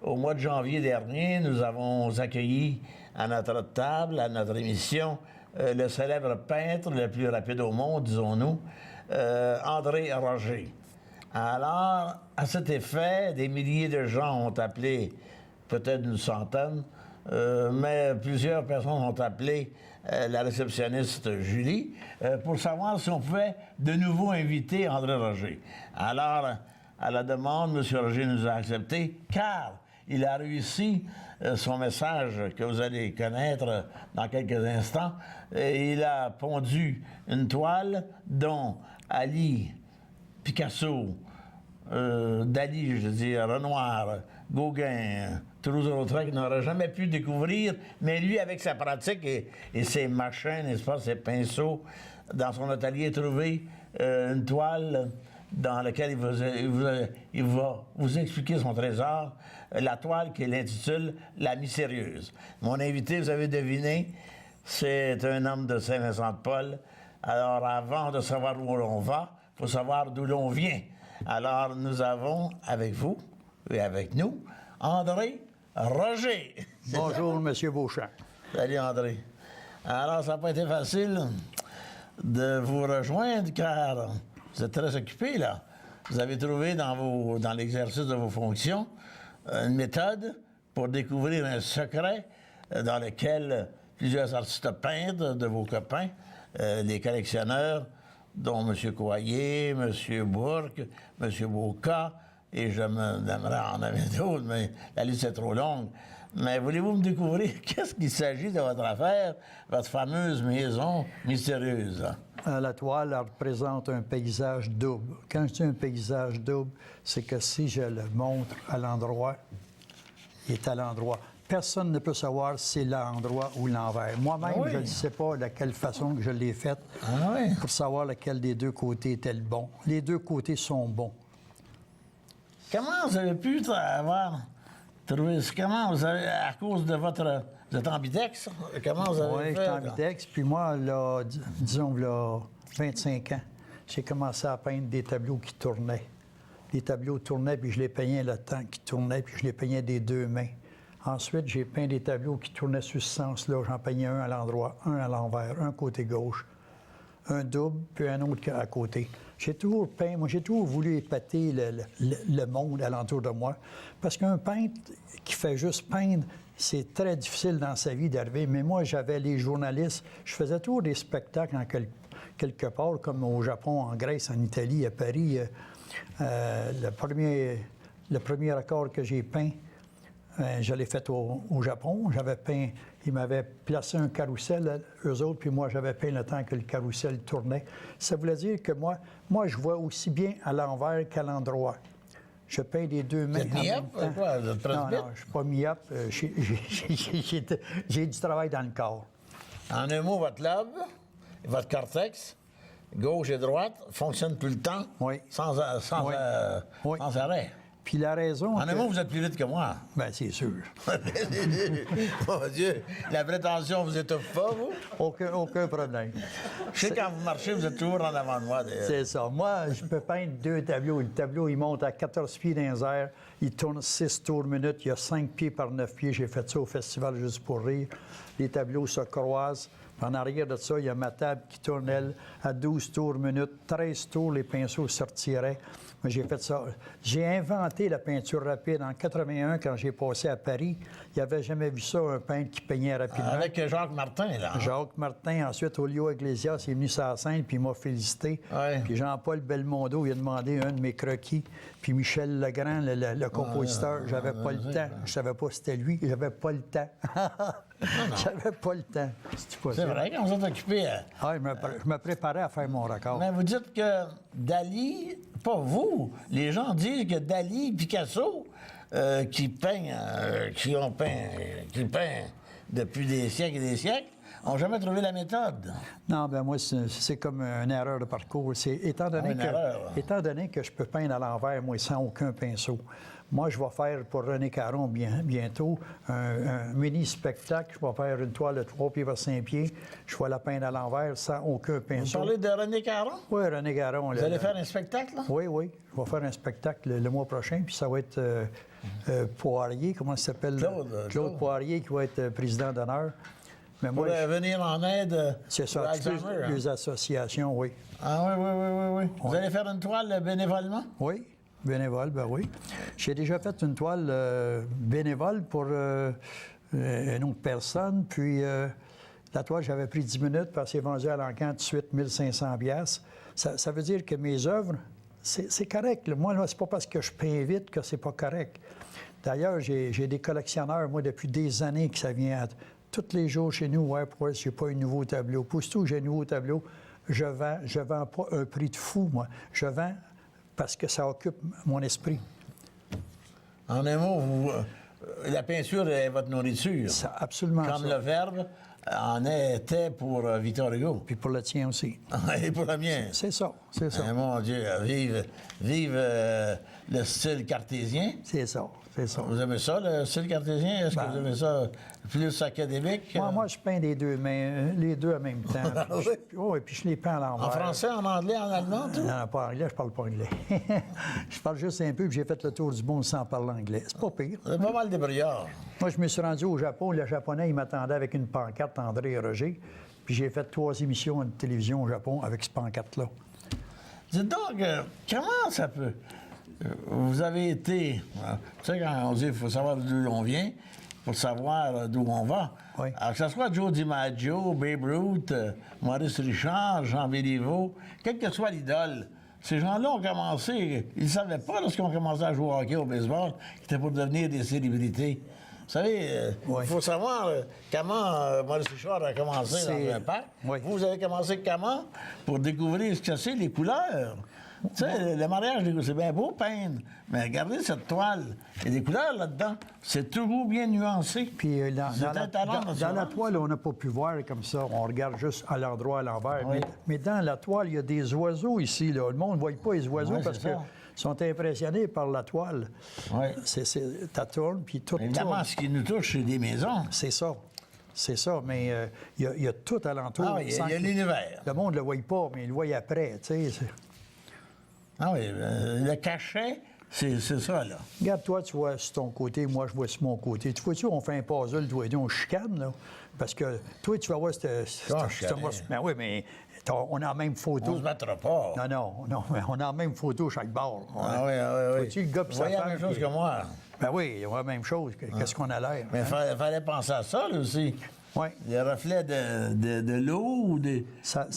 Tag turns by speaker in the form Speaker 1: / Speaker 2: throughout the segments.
Speaker 1: au mois de janvier dernier, nous avons accueilli à notre table, à notre émission, le célèbre peintre le plus rapide au monde, disons-nous, André Roger. Alors, à cet effet, des milliers de gens ont appelé, peut-être une centaine, mais plusieurs personnes ont appelé la réceptionniste Julie pour savoir si on pouvait de nouveau inviter André Roger. Alors, à la demande, M. Roger nous a accepté, car il a réussi son message que vous allez connaître dans quelques instants. Il a pondu une toile dont Ali, Picasso, Dali, je veux dire, Renoir, Gauguin, Toulouse-Lautrec n'aurait jamais pu découvrir, mais lui, avec sa pratique et ses machins, n'est-ce pas, ses pinceaux, dans son atelier, trouvé une toile dans laquelle il va vous expliquer son trésor, la toile qu'il intitule « La mystérieuse ». Mon invité, vous avez deviné, c'est un homme de Saint-Vincent-de-Paul. Alors, avant de savoir où l'on va, il faut savoir d'où l'on vient. Alors, nous avons avec vous et avec nous André Roger.
Speaker 2: Bonjour, M. Beauchamp.
Speaker 1: Salut, André. Alors, ça n'a pas été facile de vous rejoindre, car vous êtes très occupé, là. Vous avez trouvé dans l'exercice de vos fonctions une méthode pour découvrir un secret dans lequel plusieurs artistes peintres de vos copains, les collectionneurs, dont M. Coyer, M. Bourque, M. Beauca, et je m'aimerais en avoir d'autres, mais la liste est trop longue. Mais voulez-vous me découvrir qu'est-ce qu'il s'agit de votre affaire, votre fameuse maison mystérieuse?
Speaker 2: La toile elle représente un paysage double. Quand je dis un paysage double, c'est que si je le montre à l'endroit, il est à l'endroit. Personne ne peut savoir si c'est l'endroit ou l'envers. Moi-même, je ne sais pas de quelle façon que je l'ai faite pour savoir lequel des deux côtés était le bon. Les deux côtés sont bons.
Speaker 1: Comment vous avez pu avoir trouvé... Comment vous avez... À cause de votre... Vous êtes ambidex? Comment vous avez fait?
Speaker 2: Oui, je suis ambidex. Puis moi, là, disons, là, 25 ans, j'ai commencé à peindre des tableaux qui tournaient. Les tableaux tournaient, puis je les peignais le temps qui tournait, puis je les peignais des deux mains. Ensuite, j'ai peint des tableaux qui tournaient sur ce sens-là. J'en peignais un à l'endroit, un à l'envers, un côté gauche, un double, puis un autre à côté. J'ai toujours peint, moi j'ai toujours voulu épater le monde alentour de moi. Parce qu'un peintre qui fait juste peindre, c'est très difficile dans sa vie d'arriver. Mais moi, j'avais les journalistes, je faisais toujours des spectacles en quelque part, comme au Japon, en Grèce, en Italie, à Paris. Le premier accord que j'ai peint, je l'ai fait au Japon. J'avais peint, ils m'avaient placé un carrousel, eux autres, puis moi, j'avais peint le temps que le carrousel tournait. Ça voulait dire que moi, je vois aussi bien à l'envers qu'à l'endroit. Je peins des deux mains.
Speaker 1: Vous êtes myope, quoi? Vous êtes presbyte?
Speaker 2: Non, je ne suis pas myope. J'ai du travail dans le corps.
Speaker 1: En un mot, votre lobe, votre cortex, gauche et droite, fonctionnent tout le temps, sans arrêt.
Speaker 2: Puis la raison...
Speaker 1: En un mot, vous êtes plus vite que moi.
Speaker 2: Bien, c'est sûr.
Speaker 1: Mon Dieu, la prétention vous étouffe pas, vous?
Speaker 2: Aucun problème.
Speaker 1: Je sais, quand vous marchez, vous êtes toujours en avant de moi, d'ailleurs.
Speaker 2: C'est ça. Moi, je peux peindre deux tableaux. Le tableau, il monte à 14 pieds dans les airs. Il tourne 6 tours minute. Il y a 5 pieds par 9 pieds. J'ai fait ça au festival Juste pour rire. Les tableaux se croisent. En arrière de ça, il y a ma table qui tourne, elle, à 12 tours minute. 13 tours, les pinceaux sortiraient. Moi, j'ai fait ça. J'ai inventé la peinture rapide en 81 quand j'ai passé à Paris. Il n'y avait jamais vu ça, un peintre qui peignait rapidement.
Speaker 1: Avec Jacques Martin, là.
Speaker 2: Jacques Martin. Ensuite, Olio Iglesias est venu sur la scène, puis il m'a félicité.
Speaker 1: Ouais.
Speaker 2: Puis Jean-Paul Belmondo, il a demandé un de mes croquis. Puis Michel Legrand, le compositeur, j'avais pas le temps. Je savais pas si c'était lui. J'avais pas le temps. J'avais pas le temps.
Speaker 1: C'est vrai qu'on s'est occupé.
Speaker 2: Je me préparais à faire mon record.
Speaker 1: Mais vous dites que Dali, pas vous, les gens disent que Dali, Picasso, qui peignent depuis des siècles et des siècles, n'ont jamais trouvé la méthode.
Speaker 2: Non, ben moi, c'est comme une erreur de parcours. Étant donné que je peux peindre à l'envers, moi, sans aucun pinceau. Moi, je vais faire pour René Caron bientôt un mini-spectacle. Je vais faire une toile de 3 pieds par 5 pieds. Je vais la peindre à l'envers sans aucun pinceau.
Speaker 1: Vous parlez de René Caron?
Speaker 2: Oui, René Caron.
Speaker 1: Vous allez faire un spectacle, là?
Speaker 2: Oui, oui. Je vais faire un spectacle le mois prochain, puis ça va être Poirier, comment ça s'appelle? Claude Poirier, qui va être président d'honneur. Mais
Speaker 1: Pour venir en aide
Speaker 2: c'est ça, les associations, oui.
Speaker 1: Ah oui. Vous allez faire une toile bénévolement?
Speaker 2: Oui, bénévole, ben oui. J'ai déjà fait une toile bénévole pour une autre personne, puis la toile, j'avais pris 10 minutes, parce qu'elle est vendue à l'encan tout de suite 1500 $. Ça veut dire que mes œuvres, c'est correct. Là. Moi, là, c'est pas parce que je peins vite que c'est pas correct. D'ailleurs, j'ai des collectionneurs, moi, depuis des années, que ça vient tous les jours chez nous, ouais, pourquoi j'ai pas un nouveau tableau. Pousse-tout, j'ai un nouveau tableau. Je vends pas un prix de fou, moi. Je vends parce que ça occupe mon esprit.
Speaker 1: En un mot, la peinture est votre nourriture.
Speaker 2: C'est absolument
Speaker 1: Comme
Speaker 2: ça.
Speaker 1: le Verbe en était pour Victor Hugo.
Speaker 2: Puis pour le tien aussi.
Speaker 1: Et pour le mien.
Speaker 2: C'est ça, c'est ça.
Speaker 1: Eh, mon Dieu, vive le style cartésien.
Speaker 2: C'est ça, c'est ça.
Speaker 1: Vous aimez ça, le style cartésien? Est-ce que vous aimez ça plus académique?
Speaker 2: Moi, je peins les deux en même temps. Oui, puis je les peins à l'envers.
Speaker 1: En français, en anglais, en allemand, tout?
Speaker 2: Non, pas anglais, je parle pas anglais. Je parle juste un peu, puis j'ai fait le tour du monde sans parler anglais. C'est pas pire.
Speaker 1: C'est pas mal débrouillard.
Speaker 2: Moi, je me suis rendu au Japon. Le Japonais, il m'attendait avec une pancarte, André et Roger. Puis j'ai fait 3 émissions de télévision au Japon avec cette pancarte-là.
Speaker 1: Dites donc, comment ça peut... vous avez été... tu sais, quand on dit qu'il faut savoir d'où on vient, pour savoir d'où on va.
Speaker 2: Oui.
Speaker 1: Alors, que ce soit Joe DiMaggio, Babe Ruth, Maurice Richard, Jean Béliveau, quelle que soit l'idole, ces gens-là ont commencé... Ils ne savaient pas, lorsqu'ils ont commencé à jouer au hockey, au baseball, qu'ils étaient pour devenir des célébrités. Vous savez, il faut savoir comment Maurice Richard a commencé dans un parc.
Speaker 2: Oui.
Speaker 1: Vous avez commencé comment? Pour découvrir ce que c'est, les couleurs. Tu sais, le mariage, c'est bien beau peindre, mais regardez cette toile. Il y a des couleurs là-dedans. C'est toujours bien nuancé.
Speaker 2: Puis dans la toile, on n'a pas pu voir comme ça. On regarde juste à l'endroit, à l'envers.
Speaker 1: Oui.
Speaker 2: Mais dans la toile, il y a des oiseaux ici. Là. Le monde ne voit pas les oiseaux
Speaker 1: Oui,
Speaker 2: parce qu'ils sont impressionnés par la toile.
Speaker 1: Oui.
Speaker 2: Ça tourne, puis tout
Speaker 1: Évidemment,
Speaker 2: tourne.
Speaker 1: ce qui nous touche, c'est des maisons.
Speaker 2: C'est ça. C'est ça, mais il y a tout alentour.
Speaker 1: Ah oui, il y a l'univers.
Speaker 2: Le monde ne le voit pas, mais il le voit après, tu sais.
Speaker 1: Ah oui, le cachet, c'est ça, là.
Speaker 2: Regarde, toi, tu vois sur ton côté, moi, je vois sur mon côté. Tu vois-tu, on fait un puzzle, toi et nous, on chicane, là. Parce que toi, tu vas voir, ben oui, mais on a la même photo.
Speaker 1: On ne se battra pas.
Speaker 2: Non, mais on a la même photo chaque bord.
Speaker 1: Ah oui.
Speaker 2: Vois-tu, le gars puis sa
Speaker 1: Vous voyez la
Speaker 2: femme,
Speaker 1: même chose que moi.
Speaker 2: Ben oui, on a la même chose. Qu'est-ce qu'on a l'air?
Speaker 1: Mais il fallait penser à ça, là, aussi.
Speaker 2: Oui.
Speaker 1: Les reflets de l'eau ou de ça,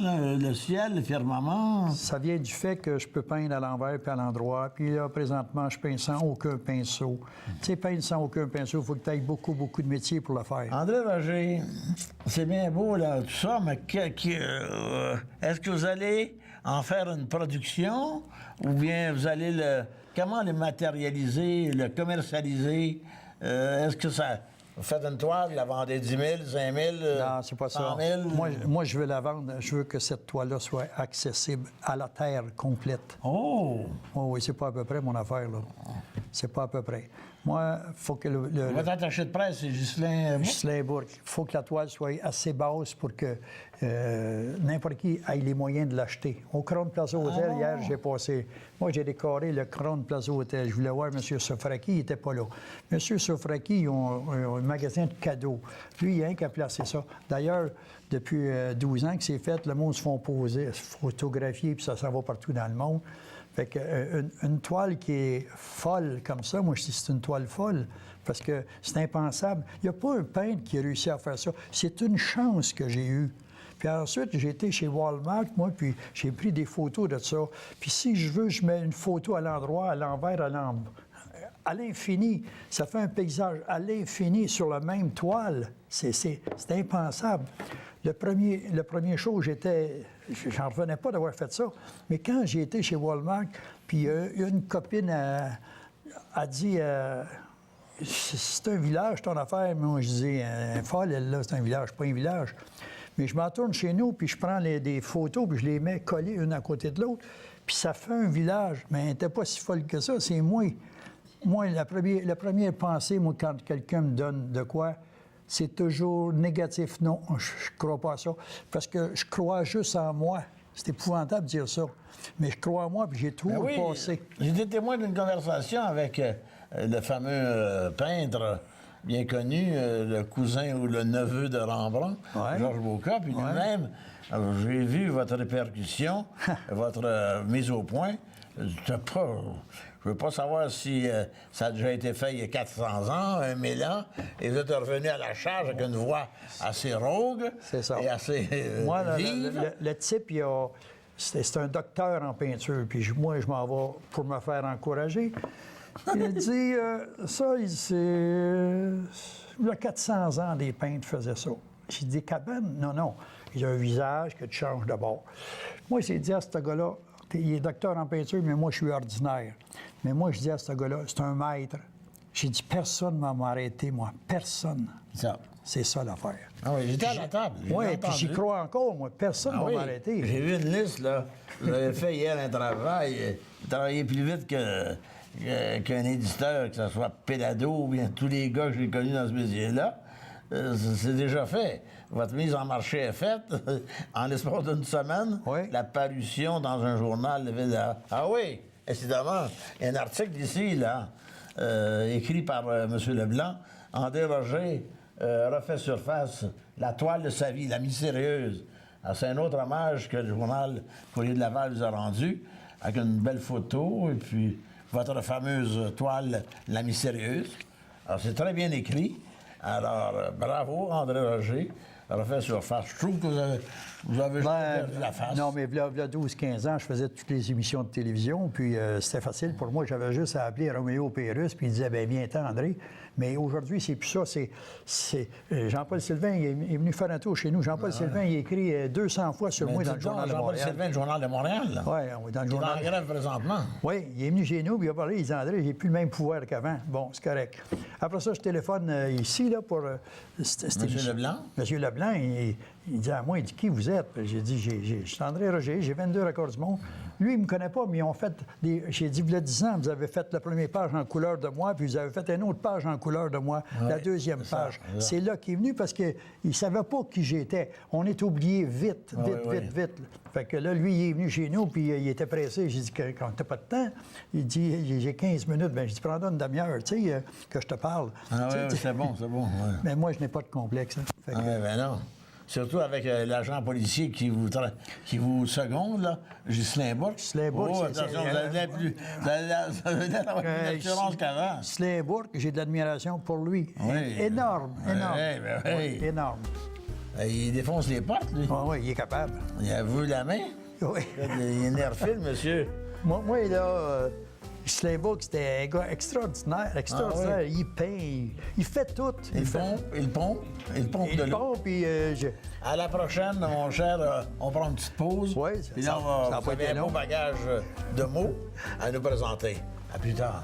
Speaker 1: là, le ciel, le firmament.
Speaker 2: Ça vient du fait que je peux peindre à l'envers puis à l'endroit. Puis là, présentement, je peins sans aucun pinceau. Tu sais, peindre sans aucun pinceau, il faut que tu aies beaucoup de métiers pour le faire.
Speaker 1: André Roger, c'est bien beau, là, tout ça, mais est-ce que vous allez en faire une production ou bien vous allez comment le matérialiser, le commercialiser? Est-ce que ça... Vous faites une toile, vous la vendez 10 000, 5 000,
Speaker 2: non, c'est pas
Speaker 1: 100
Speaker 2: ça.
Speaker 1: 000?
Speaker 2: Moi, je veux la vendre. Je veux que cette toile-là soit accessible à la terre complète.
Speaker 1: Oh!
Speaker 2: Oui, c'est pas à peu près mon affaire, là. C'est pas à peu près. Moi, il faut que
Speaker 1: Votre attaché de presse, c'est
Speaker 2: Ghislain Bourque. Il faut que la toile soit assez basse pour que n'importe qui ait les moyens de l'acheter. Au Crown Plaza Hotel, hier, j'ai passé... Moi, j'ai décoré le Crown Plaza Hotel. Je voulais voir M. Sofraki, il n'était pas là. M. Sofraki, ils ont un magasin de cadeaux. Lui, il a rien qu'à placer ça. D'ailleurs, depuis 12 ans que c'est fait, le monde se font poser, se photographier, puis ça s'en va partout dans le monde. Fait qu'une toile qui est folle comme ça, moi, je dis c'est une toile folle, parce que c'est impensable. Il n'y a pas un peintre qui a réussi à faire ça. C'est une chance que j'ai eue. Puis ensuite, j'ai été chez Walmart, moi, puis j'ai pris des photos de ça. Puis si je veux, je mets une photo à l'endroit, à l'envers, à l'infini. Ça fait un paysage à l'infini sur la même toile. C'est impensable. Le premier show, j'en revenais pas d'avoir fait ça. Mais quand j'ai été chez Walmart, puis une copine a dit c'est un village, ton affaire. Moi, je dis folle, elle, là, c'est un village, pas un village. Mais je m'en tourne chez nous, puis je prends des photos, puis je les mets collées une à côté de l'autre, puis ça fait un village. Mais elle n'était pas si folle que ça, c'est moi. moi, la première pensée, moi, quand quelqu'un me donne de quoi, c'est toujours négatif. Non, je crois pas à ça. Parce que je crois juste en moi. C'est épouvantable de dire ça. Mais je crois en moi, puis j'ai tout passé.
Speaker 1: J'étais témoin d'une conversation avec le fameux peintre bien connu, le cousin ou le neveu de Rembrandt, Georges Boca, puis lui-même, j'ai vu votre répercussion, votre mise au point. Je ne veux pas savoir si ça a déjà été fait il y a 400 ans, 1000 ans, et vous êtes revenu à la charge avec une voix assez rogue et assez vive.
Speaker 2: Le type, c'est un docteur en peinture, puis moi, je m'en vais pour me faire encourager. Il dit, c'est... il y a 400 ans, des peintres faisaient ça. J'ai dit, cabane? Non. Il a un visage que tu changes de bord. Moi, j'ai dit à ce gars-là, il est docteur en peinture, mais moi, je suis ordinaire. Mais moi, je dis à ce gars-là, c'est un maître. J'ai dit, personne ne m'a arrêté, moi. Personne. C'est ça l'affaire.
Speaker 1: Ah oui, j'étais à la table.
Speaker 2: Oui, puis j'y crois encore, moi. Personne ne m'a arrêté.
Speaker 1: J'ai vu une liste, là. J'avais fait hier un travail. Travailler plus vite qu'un éditeur, que ce soit Pédado ou bien tous les gars que j'ai connus dans ce métier-là. C'est déjà fait. Votre mise en marché est faite. En l'espace d'une semaine, la parution dans un journal de Ville-de-la... Ah oui, évidemment. Il y a un article ici, là, écrit par M. Leblanc. André Roger refait surface la toile de sa vie, la mystérieuse. C'est un autre hommage que le journal Courrier de Laval vous a rendu, avec une belle photo, et puis votre fameuse toile, la mystérieuse. Alors, c'est très bien écrit. Alors, bravo, André Roger, refait surface. Je trouve que vous avez perdu la face.
Speaker 2: Non, mais il y a 12-15 ans, je faisais toutes les émissions de télévision, puis c'était facile pour moi. J'avais juste à appeler Roméo Pérus, puis il disait, bien, viens-t'en, André. Mais aujourd'hui, c'est plus ça. C'est Jean-Paul Sylvain, il est venu faire un tour chez nous. Jean-Paul Sylvain, il a écrit 200 fois sur moi dans le Journal de Montréal.
Speaker 1: Jean-Paul Sylvain, le Journal de Montréal.
Speaker 2: Oui, dans le journal.
Speaker 1: Il est en grève présentement.
Speaker 2: Oui, il est venu chez nous, puis il a parlé, il dit, André, j'ai plus le même pouvoir qu'avant. Bon, c'est correct. Après ça, je téléphone ici, là, pour...
Speaker 1: Monsieur Leblanc?
Speaker 2: Monsieur Leblanc, il dit à moi, il dit, qui vous êtes? J'ai dit, je suis André Roger, j'ai 22 records du monde. Lui, il ne me connaît pas, mais ils ont fait des... J'ai dit, il y a 10 ans, vous avez fait la première page en couleur de moi, puis vous avez fait une autre page en couleur de moi, la deuxième page. C'est là qu'il est venu parce qu'il ne savait pas qui j'étais. On est oublié vite. Fait que là, lui, il est venu chez nous, puis il était pressé. J'ai dit, quand t'as pas de temps, il dit, j'ai 15 minutes. Bien, je dis, prends-toi une demi-heure, tu sais, que je te parle.
Speaker 1: Ah oui, c'est bon. Ouais.
Speaker 2: Mais moi, je n'ai pas de complexe. Hein.
Speaker 1: Ben non. Surtout avec l'agent policier qui vous seconde, là, Ghislain Bourque.
Speaker 2: Ghislain Bourque,
Speaker 1: oh, attention, vous avez d'avoir plus d'assurance qu'avant.
Speaker 2: Ghislain Bourque, j'ai de l'admiration pour lui.
Speaker 1: Oui.
Speaker 2: Énorme.
Speaker 1: Oui.
Speaker 2: Énorme.
Speaker 1: Il défonce les portes, lui.
Speaker 2: Oui, il est capable.
Speaker 1: Il a vu la main.
Speaker 2: Oui.
Speaker 1: Il est nerfile, monsieur.
Speaker 2: Moi là... Ghislain Bourque, c'était un gars extraordinaire. Il peint, il fait tout.
Speaker 1: Il pompe de l'eau.
Speaker 2: Puis
Speaker 1: À la prochaine, mon cher, on prend une petite pause.
Speaker 2: Oui,
Speaker 1: puis là, vous avez un beau bagage de mots à nous présenter. À plus tard.